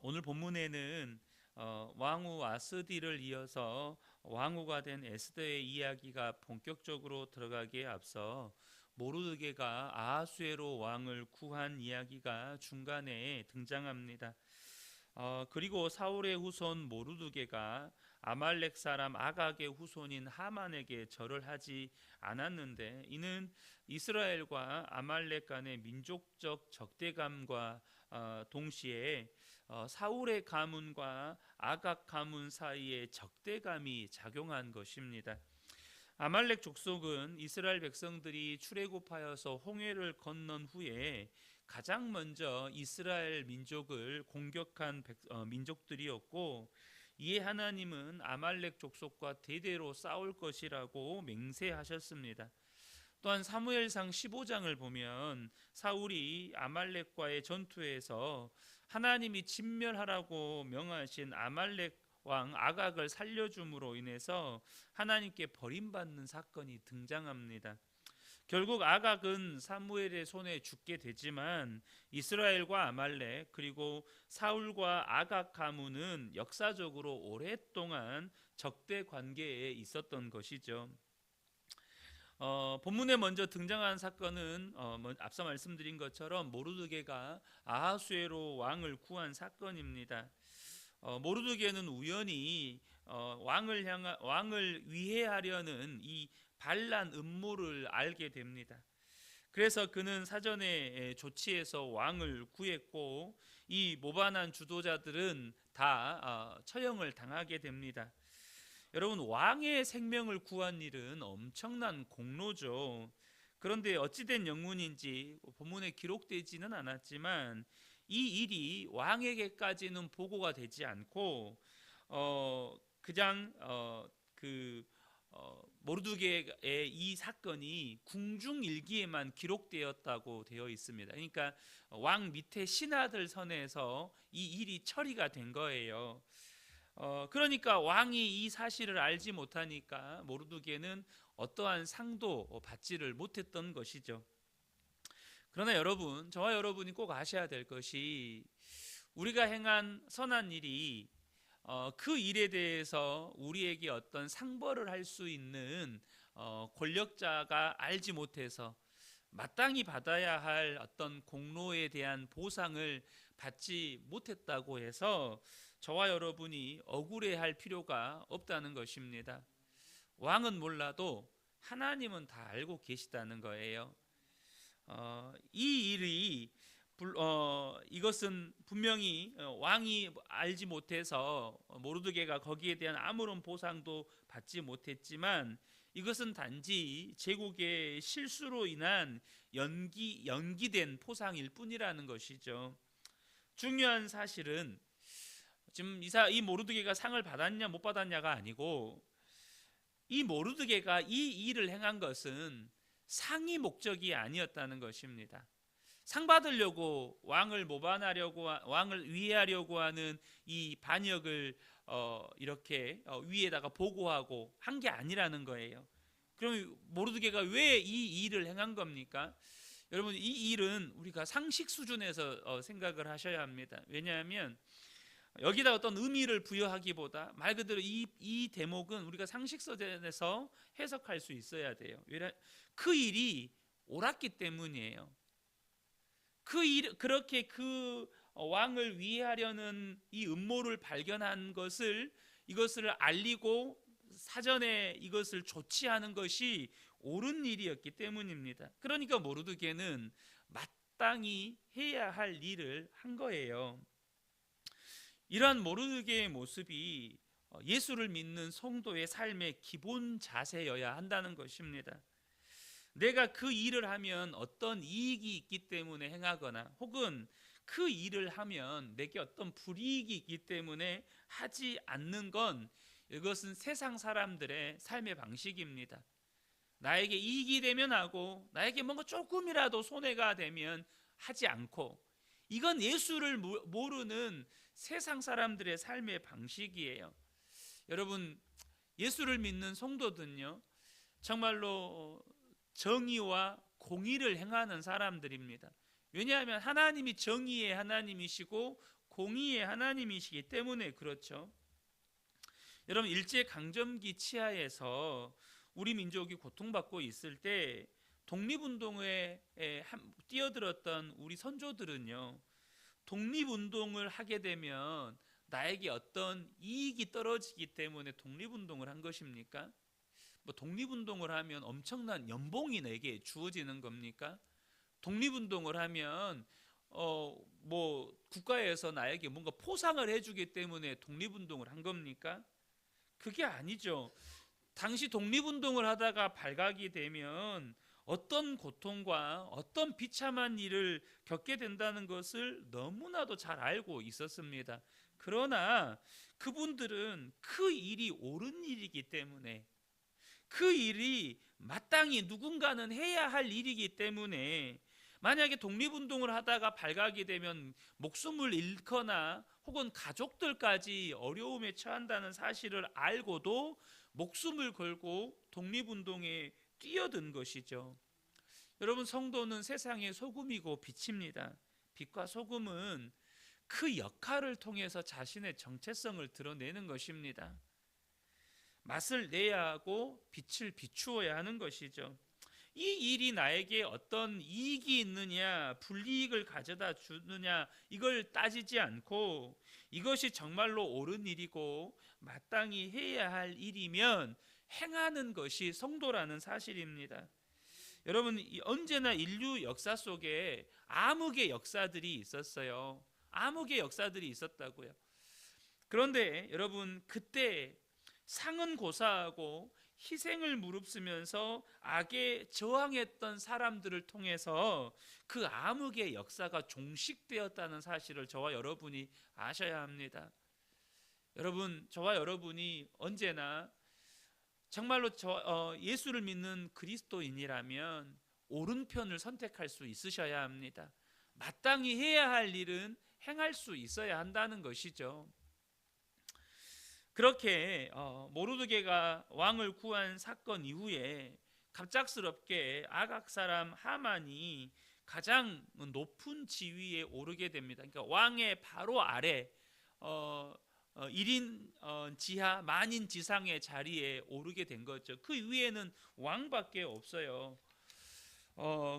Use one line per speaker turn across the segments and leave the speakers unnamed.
오늘 본문에는 왕후 아스디를 이어서 왕후가 된 에스더의 이야기가 본격적으로 들어가기에 앞서 모르드게가 아하수에로 왕을 구한 이야기가 중간에 등장합니다. 그리고 사울의 후손 모르드게가 아말렉 사람 아각의 후손인 하만에게 절을 하지 않았는데, 이는 이스라엘과 아말렉 간의 민족적 적대감과 동시에 사울의 가문과 아각 가문 사이에 적대감이 작용한 것입니다. 아말렉 족속은 이스라엘 백성들이 출애굽하여서 홍해를 건넌 후에 가장 먼저 이스라엘 민족을 공격한 민족들이었고, 이에 하나님은 아말렉 족속과 대대로 싸울 것이라고 맹세하셨습니다. 또한 사무엘상 15장을 보면 사울이 아말렉과의 전투에서 하나님이 진멸하라고 명하신 아말렉 왕 아각을 살려줌으로 인해서 하나님께 버림받는 사건이 등장합니다. 결국 아각은 사무엘의 손에 죽게 되지만 이스라엘과 아말렉 그리고 사울과 아각 가문은 역사적으로 오랫동안 적대 관계에 있었던 것이죠. 본문에 먼저 등장한 사건은 앞서 말씀드린 것처럼 모르드게가 아하수에로 왕을 구한 사건입니다. 모르드게는 우연히 왕을 위해하려는 이 반란 음모를 알게 됩니다. 그래서 그는 사전에 조치해서 왕을 구했고, 이 모반한 주도자들은 다 처형을 당하게 됩니다. 여러분, 왕의 생명을 구한 일은 엄청난 공로죠. 그런데 어찌된 영문인지 본문에 기록되지는 않았지만 이 일이 왕에게까지는 보고가 되지 않고 그냥 모르드게의 이 사건이 궁중일기에만 기록되었다고 되어 있습니다. 그러니까 왕 밑에 신하들 선에서 이 일이 처리가 된 거예요. 그러니까 왕이 이 사실을 알지 못하니까 모르드게는 어떠한 상도 받지를 못했던 것이죠. 그러나 여러분, 저와 여러분이 꼭 아셔야 될 것이, 우리가 행한 선한 일이 그 일에 대해서 우리에게 어떤 상벌을 할 수 있는 권력자가 알지 못해서 마땅히 받아야 할 어떤 공로에 대한 보상을 받지 못했다고 해서 저와 여러분이 억울해할 필요가 없다는 것입니다. 왕은 몰라도 하나님은 다 알고 계시다는 거예요. 이 일이 이것은 분명히 왕이 알지 못해서 모르드게가 거기에 대한 아무런 보상도 받지 못했지만, 이것은 단지 제국의 실수로 인한 연기된 포상일 뿐이라는 것이죠. 중요한 사실은 지금 이 모르드게가 상을 받았냐 못 받았냐가 아니고, 이 모르드게가 이 일을 행한 것은 상이 목적이 아니었다는 것입니다. 상 받으려고 왕을 모반하려고, 왕을 위해하려고 하는 이 반역을 이렇게 위에다가 보고하고 한 게 아니라는 거예요. 그럼 모르드게가 왜 이 일을 행한 겁니까? 여러분, 이 일은 우리가 상식 수준에서 생각을 하셔야 합니다. 왜냐하면 여기다 어떤 의미를 부여하기보다 말 그대로 이 대목은 우리가 상식선에서 해석할 수 있어야 돼요. 그 일이 옳았기 때문이에요. 그렇게 그 왕을 위하려는 이 음모를 발견한 이것을 알리고 사전에 이것을 조치하는 것이 옳은 일이었기 때문입니다. 그러니까 모르드게는 마땅히 해야 할 일을 한 거예요. 이러한 모르드게의 모습이 예수를 믿는 성도의 삶의 기본 자세여야 한다는 것입니다. 내가 그 일을 하면 어떤 이익이 있기 때문에 행하거나, 혹은 그 일을 하면 내게 어떤 불이익이 있기 때문에 하지 않는 건, 이것은 세상 사람들의 삶의 방식입니다. 나에게 이익이 되면 하고, 나에게 뭔가 조금이라도 손해가 되면 하지 않고, 이건 예수를 모르는 세상 사람들의 삶의 방식이에요. 여러분, 예수를 믿는 성도들은요, 정말로 정의와 공의를 행하는 사람들입니다. 왜냐하면 하나님이 정의의 하나님이시고 공의의 하나님이시기 때문에 그렇죠. 여러분, 일제강점기 치하에서 우리 민족이 고통받고 있을 때 독립운동에 뛰어들었던 우리 선조들은요, 독립운동을 하게 되면 나에게 어떤 이익이 떨어지기 때문에 독립운동을 한 것입니까? 뭐 독립운동을 하면 엄청난 연봉이 내게 주어지는 겁니까? 독립운동을 하면 뭐 국가에서 나에게 뭔가 포상을 해주기 때문에 독립운동을 한 겁니까? 그게 아니죠. 당시 독립운동을 하다가 발각이 되면 어떤 고통과 어떤 비참한 일을 겪게 된다는 것을 너무나도 잘 알고 있었습니다. 그러나 그분들은 그 일이 옳은 일이기 때문에, 그 일이 마땅히 누군가는 해야 할 일이기 때문에, 만약에 독립운동을 하다가 발각이 되면 목숨을 잃거나 혹은 가족들까지 어려움에 처한다는 사실을 알고도 목숨을 걸고 독립운동에 뛰어든 것이죠. 여러분, 성도는 세상의 소금이고 빛입니다. 빛과 소금은 그 역할을 통해서 자신의 정체성을 드러내는 것입니다. 맛을 내야 하고 빛을 비추어야 하는 것이죠. 이 일이 나에게 어떤 이익이 있느냐, 불이익을 가져다 주느냐, 이걸 따지지 않고 이것이 정말로 옳은 일이고 마땅히 해야 할 일이면 행하는 것이 성도라는 사실입니다. 여러분, 언제나 인류 역사 속에 암흑의 역사들이 있었어요. 암흑의 역사들이 있었다고요. 그런데 여러분, 그때 상은 고사하고 희생을 무릅쓰면서 악에 저항했던 사람들을 통해서 그 암흑의 역사가 종식되었다는 사실을 저와 여러분이 아셔야 합니다. 여러분, 저와 여러분이 언제나 정말로 예수를 믿는 그리스도인이라면 오른편을 선택할 수 있으셔야 합니다. 마땅히 해야 할 일은 행할 수 있어야 한다는 것이죠. 그렇게 모르드게가 왕을 구한 사건 이후에 갑작스럽게 아각 사람 하만이 가장 높은 지위에 오르게 됩니다. 그러니까 왕의 바로 아래 1인 지하 만인 지상의 자리에 오르게 된 거죠. 그 위에는 왕밖에 없어요.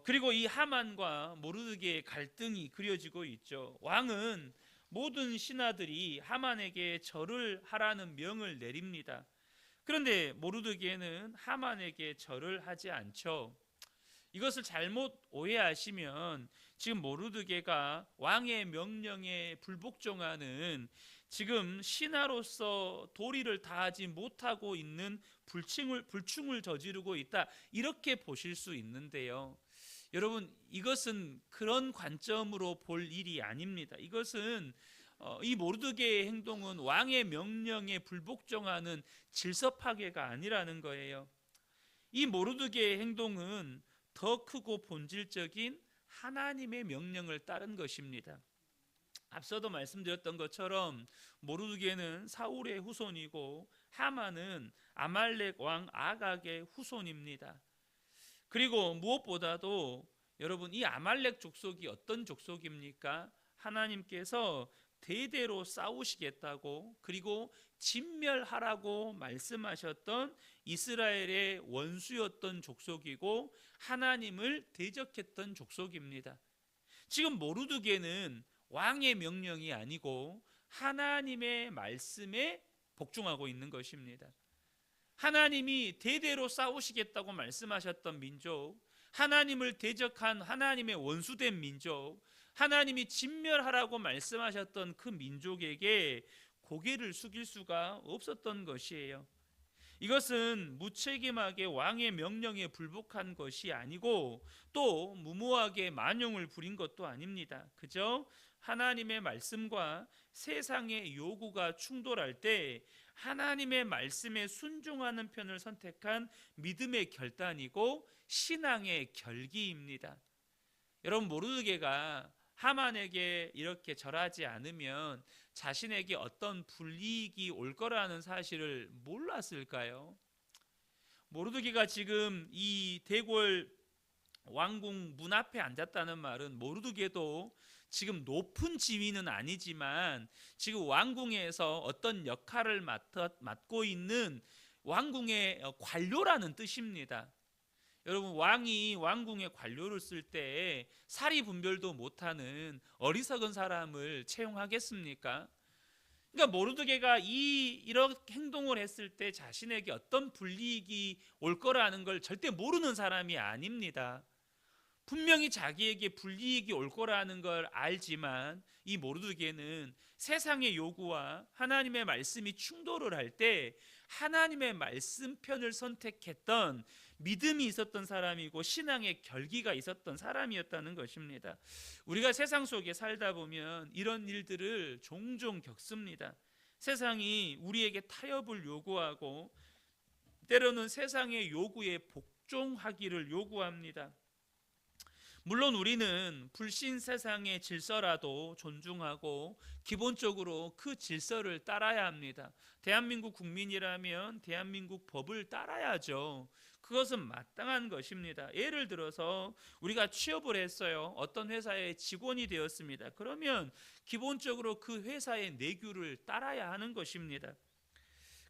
그리고 이 하만과 모르드게의 갈등이 그려지고 있죠. 왕은 모든 신하들이 하만에게 절을 하라는 명을 내립니다. 그런데 모르드게는 하만에게 절을 하지 않죠. 이것을 잘못 오해하시면 지금 모르드게가 왕의 명령에 불복종하는, 지금 신하로서 도리를 다하지 못하고 있는 불충을 저지르고 있다, 이렇게 보실 수 있는데요. 여러분, 이것은 그런 관점으로 볼 일이 아닙니다. 이것은 이 모르드게의 행동은 왕의 명령에 불복종하는 질서 파괴가 아니라는 거예요. 이 모르드게의 행동은 더 크고 본질적인 하나님의 명령을 따른 것입니다. 앞서도 말씀드렸던 것처럼 모르드게는 사울의 후손이고 하만은 아말렉 왕 아각의 후손입니다. 그리고 무엇보다도 여러분, 이 아말렉 족속이 어떤 족속입니까? 하나님께서 대대로 싸우시겠다고, 그리고 진멸하라고 말씀하셨던 이스라엘의 원수였던 족속이고 하나님을 대적했던 족속입니다. 지금 모르드게는 왕의 명령이 아니고 하나님의 말씀에 복종하고 있는 것입니다. 하나님이 대대로 싸우시겠다고 말씀하셨던 민족, 하나님을 대적한 하나님의 원수된 민족, 하나님이 진멸하라고 말씀하셨던 그 민족에게 고개를 숙일 수가 없었던 것이에요. 이것은 무책임하게 왕의 명령에 불복한 것이 아니고 또 무모하게 만용을 부린 것도 아닙니다. 그저 하나님의 말씀과 세상의 요구가 충돌할 때 하나님의 말씀에 순종하는 편을 선택한 믿음의 결단이고 신앙의 결기입니다. 여러분, 모르드게가 하만에게 이렇게 절하지 않으면 자신에게 어떤 불이익이 올 거라는 사실을 몰랐을까요? 모르드게가 지금 이 대궐 왕궁 문 앞에 앉았다는 말은 모르드게도 지금 높은 지위는 아니지만 지금 왕궁에서 어떤 역할을 맡고 있는 왕궁의 관료라는 뜻입니다. 여러분, 왕이 왕궁의 관료를 쓸 때 사리 분별도 못하는 어리석은 사람을 채용하겠습니까? 그러니까 모르드게가 이런 행동을 했을 때 자신에게 어떤 불이익이 올 거라는 걸 절대 모르는 사람이 아닙니다. 분명히 자기에게 불이익이 올 거라는 걸 알지만 이 모르드게는 세상의 요구와 하나님의 말씀이 충돌을 할 때 하나님의 말씀 편을 선택했던 믿음이 있었던 사람이고 신앙의 결기가 있었던 사람이었다는 것입니다. 우리가 세상 속에 살다 보면 이런 일들을 종종 겪습니다. 세상이 우리에게 타협을 요구하고 때로는 세상의 요구에 복종하기를 요구합니다. 물론 우리는 불신 세상의 질서라도 존중하고 기본적으로 그 질서를 따라야 합니다. 대한민국 국민이라면 대한민국 법을 따라야죠. 그것은 마땅한 것입니다. 예를 들어서 우리가 취업을 했어요. 어떤 회사의 직원이 되었습니다. 그러면 기본적으로 그 회사의 내규를 따라야 하는 것입니다.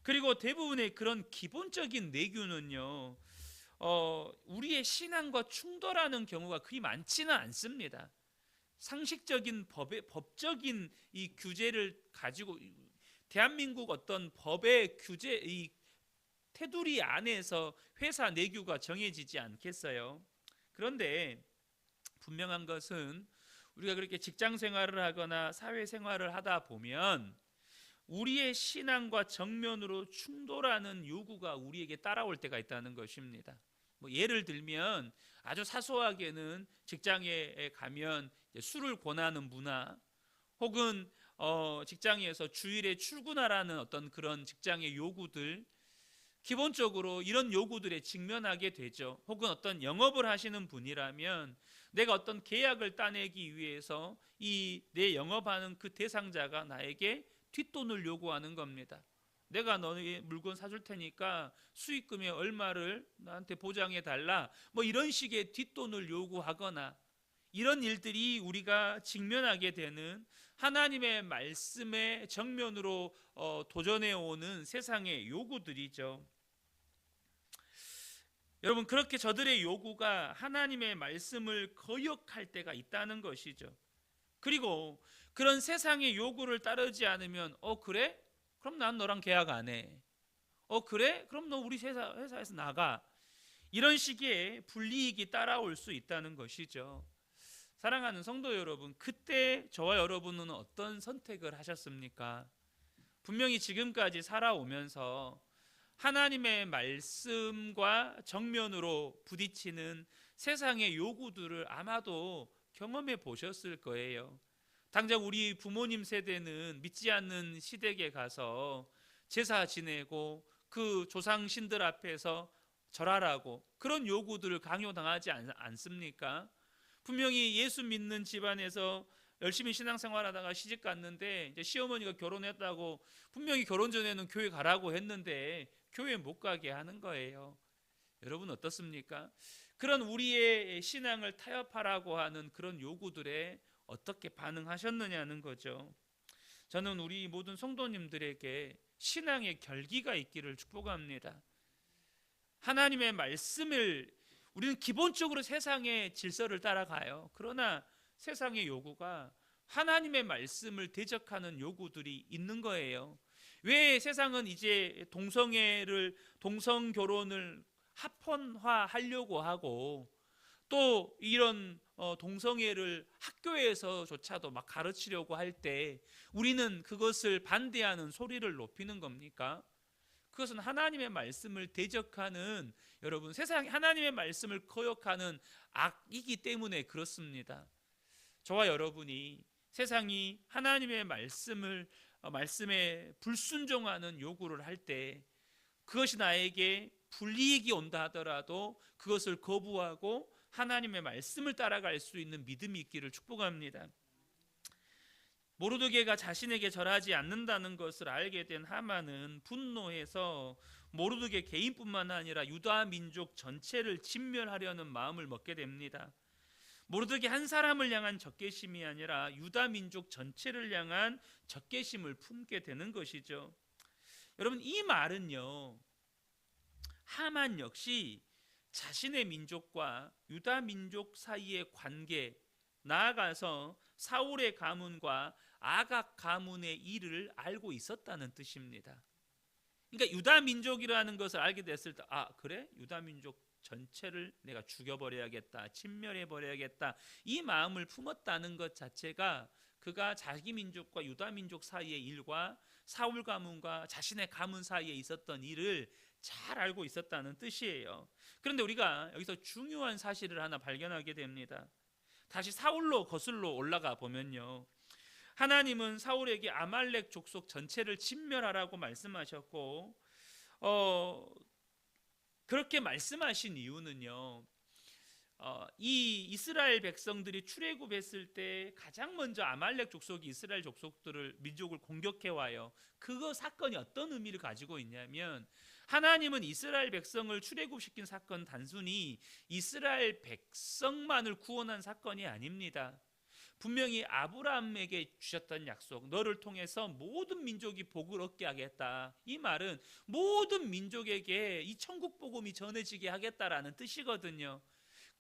그리고 대부분의 그런 기본적인 내규는요, 우리의 신앙과 충돌하는 경우가 그리 많지는 않습니다. 상식적인 법적인 이 규제를 가지고 대한민국 어떤 법의 규제, 이 테두리 안에서 회사 내규가 정해지지 않겠어요. 그런데 분명한 것은 우리가 그렇게 직장 생활을 하거나 사회 생활을 하다 보면 우리의 신앙과 정면으로 충돌하는 요구가 우리에게 따라올 때가 있다는 것입니다. 예를 들면 아주 사소하게는 직장에 가면 술을 권하는 문화, 혹은 직장에서 주일에 출근하라는 어떤 그런 직장의 요구들, 기본적으로 이런 요구들에 직면하게 되죠. 혹은 어떤 영업을 하시는 분이라면 내가 어떤 계약을 따내기 위해서 이 내 영업하는 그 대상자가 나에게 뒷돈을 요구하는 겁니다. 내가 너의 물건 사줄 테니까 수익금의 얼마를 나한테 보장해 달라, 이런 식의 뒷돈을 요구하거나, 이런 일들이 우리가 직면하게 되는 하나님의 말씀에 정면으로 도전해 오는 세상의 요구들이죠. 여러분, 그렇게 저들의 요구가 하나님의 말씀을 거역할 때가 있다는 것이죠. 그리고 그런 세상의 요구를 따르지 않으면 그래? 그럼 난 너랑 계약 안 해. 그래? 그럼 너 우리 회사에서 나가. 이런 식의 불이익이 따라올 수 있다는 것이죠. 사랑하는 성도 여러분, 그때 저와 여러분은 어떤 선택을 하셨습니까? 분명히 지금까지 살아오면서 하나님의 말씀과 정면으로 부딪히는 세상의 요구들을 아마도 경험해 보셨을 거예요. 당장 우리 부모님 세대는 믿지 않는 시댁에 가서 제사 지내고 그 조상신들 앞에서 절하라고 그런 요구들을 강요당하지 않습니까? 분명히 예수 믿는 집안에서 열심히 신앙생활하다가 시집 갔는데 이제 시어머니가 결혼했다고 분명히 결혼 전에는 교회 가라고 했는데 교회 못 가게 하는 거예요. 여러분 어떻습니까? 그런 우리의 신앙을 타협하라고 하는 그런 요구들에 어떻게 반응하셨느냐는 거죠. 저는 우리 모든 성도님들에게 신앙의 결기가 있기를 축복합니다. 하나님의 말씀을 우리는 기본적으로 세상의 질서를 따라가요. 그러나 세상의 요구가 하나님의 말씀을 대적하는 요구들이 있는 거예요. 왜 세상은 이제 동성 결혼을 합헌화하려고 하고 또 이런 동성애를 학교에서조차도 막 가르치려고 할 때 우리는 그것을 반대하는 소리를 높이는 겁니까? 그것은 하나님의 말씀을 대적하는, 여러분, 세상이 하나님의 말씀을 거역하는 악이기 때문에 그렇습니다. 저와 여러분이 세상이 하나님의 말씀에 불순종하는 요구를 할 때 그것이 나에게 불이익이 온다 하더라도 그것을 거부하고 하나님의 말씀을 따라갈 수 있는 믿음이 있기를 축복합니다. 모르드게가 자신에게 절하지 않는다는 것을 알게 된 하만은 분노해서 모르드게 개인뿐만 아니라 유다 민족 전체를 진멸하려는 마음을 먹게 됩니다. 모르드게 한 사람을 향한 적개심이 아니라 유다 민족 전체를 향한 적개심을 품게 되는 것이죠. 여러분, 이 말은요, 하만 역시 자신의 민족과 유다 민족 사이의 관계, 나아가서 사울의 가문과 아각 가문의 일을 알고 있었다는 뜻입니다. 그러니까 유다 민족이라는 것을 알게 됐을 때, 아, 그래? 유다 민족 전체를 내가 죽여버려야겠다, 침멸해버려야겠다, 이 마음을 품었다는 것 자체가 그가 자기 민족과 유다 민족 사이의 일과 사울 가문과 자신의 가문 사이에 있었던 일을 잘 알고 있었다는 뜻이에요. 그런데 우리가 여기서 중요한 사실을 하나 발견하게 됩니다. 다시 사울로 거슬러 올라가 보면요, 하나님은 사울에게 아말렉 족속 전체를 진멸하라고 말씀하셨고, 그렇게 말씀하신 이유는요, 이 이스라엘 백성들이 출애굽했을 때 가장 먼저 아말렉 족속이 이스라엘 족속들을, 민족을 공격해 와요. 그거 사건이 어떤 의미를 가지고 있냐면, 하나님은 이스라엘 백성을 출애굽시킨 사건 단순히 이스라엘 백성만을 구원한 사건이 아닙니다. 분명히 아브라함에게 주셨던 약속, 너를 통해서 모든 민족이 복을 얻게 하겠다, 이 말은 모든 민족에게 이 천국 복음이 전해지게 하겠다라는 뜻이거든요.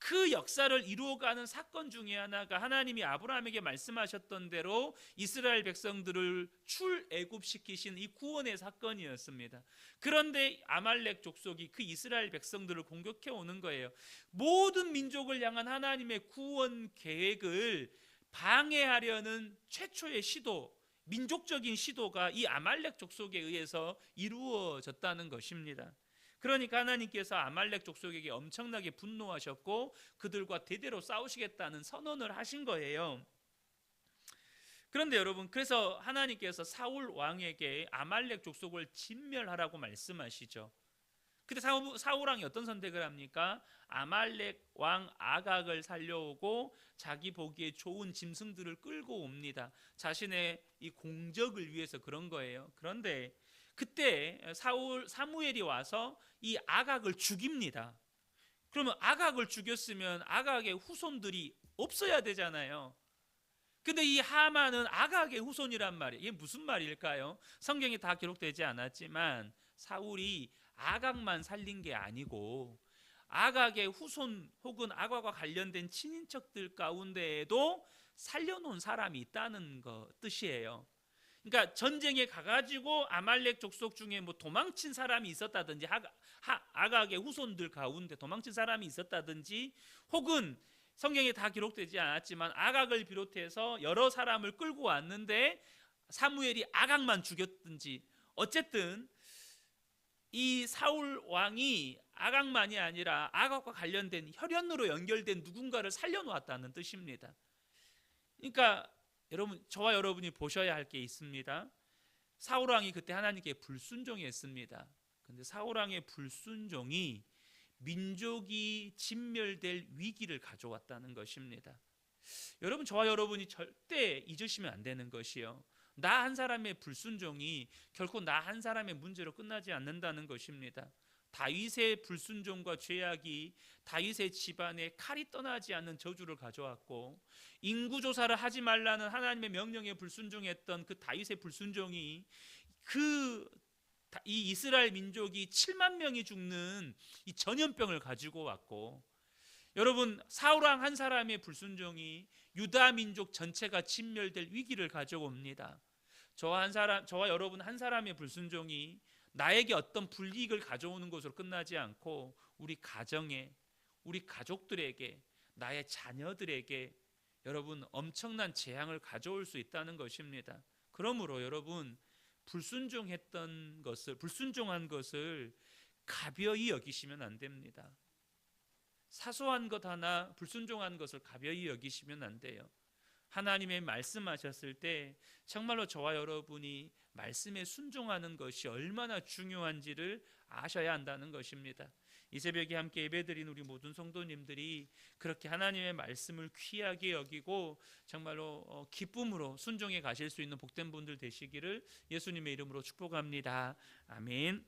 그 역사를 이루어가는 사건 중에 하나가 하나님이 아브라함에게 말씀하셨던 대로 이스라엘 백성들을 출애굽시키신 이 구원의 사건이었습니다. 그런데 아말렉 족속이 그 이스라엘 백성들을 공격해 오는 거예요. 모든 민족을 향한 하나님의 구원 계획을 방해하려는 최초의 시도, 민족적인 시도가 이 아말렉 족속에 의해서 이루어졌다는 것입니다. 그러니까 하나님께서 아말렉 족속에게 엄청나게 분노하셨고 그들과 대대로 싸우시겠다는 선언을 하신 거예요. 그런데 여러분, 그래서 하나님께서 사울 왕에게 아말렉 족속을 진멸하라고 말씀하시죠. 근데 사울 왕이 어떤 선택을 합니까? 아말렉 왕 아각을 살려오고 자기 보기에 좋은 짐승들을 끌고 옵니다. 자신의 이 공적을 위해서 그런 거예요. 그런데 그때 사무엘이 와서 이 아각을 죽입니다. 그러면 아각을 죽였으면 아각의 후손들이 없어야 되잖아요. 근데 이 하만은 아각의 후손이란 말이에요. 이게 무슨 말일까요? 성경에 다 기록되지 않았지만 사울이 아각만 살린 게 아니고 아각의 후손 혹은 아각과 관련된 친인척들 가운데에도 살려놓은 사람이 있다는 거 뜻이에요. 그러니까 전쟁에 가가지고 아말렉 족속 중에 뭐 도망친 사람이 있었다든지, 아각의 후손들 가운데 도망친 사람이 있었다든지, 혹은 성경에 다 기록되지 않았지만 아각을 비롯해서 여러 사람을 끌고 왔는데 사무엘이 아각만 죽였든지, 어쨌든 이 사울 왕이 아각만이 아니라 아각과 관련된 혈연으로 연결된 누군가를 살려놓았다는 뜻입니다. 그러니까 여러분, 저와 여러분이 보셔야 할 게 있습니다. 사울 왕이 그때 하나님께 불순종했습니다. 근데 사울 왕의 불순종이 민족이 진멸될 위기를 가져왔다는 것입니다. 여러분, 저와 여러분이 절대 잊으시면 안 되는 것이요, 나 한 사람의 불순종이 결코 나 한 사람의 문제로 끝나지 않는다는 것입니다. 다윗의 불순종과 죄악이 다윗의 집안에 칼이 떠나지 않는 저주를 가져왔고, 인구조사를 하지 말라는 하나님의 명령에 불순종했던 그 다윗의 불순종이 이 이스라엘 민족이 7만 명이 죽는 이 전염병을 가지고 왔고, 여러분, 사울왕 한 사람의 불순종이 유다 민족 전체가 진멸될 위기를 가져옵니다. 저와 여러분 한 사람의 불순종이 나에게 어떤 불이익을 가져오는 것으로 끝나지 않고 우리 가정에, 우리 가족들에게, 나의 자녀들에게 여러분 엄청난 재앙을 가져올 수 있다는 것입니다. 그러므로 여러분, 불순종한 것을 가벼이 여기시면 안 됩니다. 사소한 것 하나 불순종한 것을 가벼이 여기시면 안 돼요. 하나님의 말씀하셨을 때 정말로 저와 여러분이 말씀에 순종하는 것이 얼마나 중요한지를 아셔야 한다는 것입니다. 이 새벽에 함께 예배드린 우리 모든 성도님들이 그렇게 하나님의 말씀을 귀하게 여기고 정말로 기쁨으로 순종해 가실 수 있는 복된 분들 되시기를 예수님의 이름으로 축복합니다. 아멘.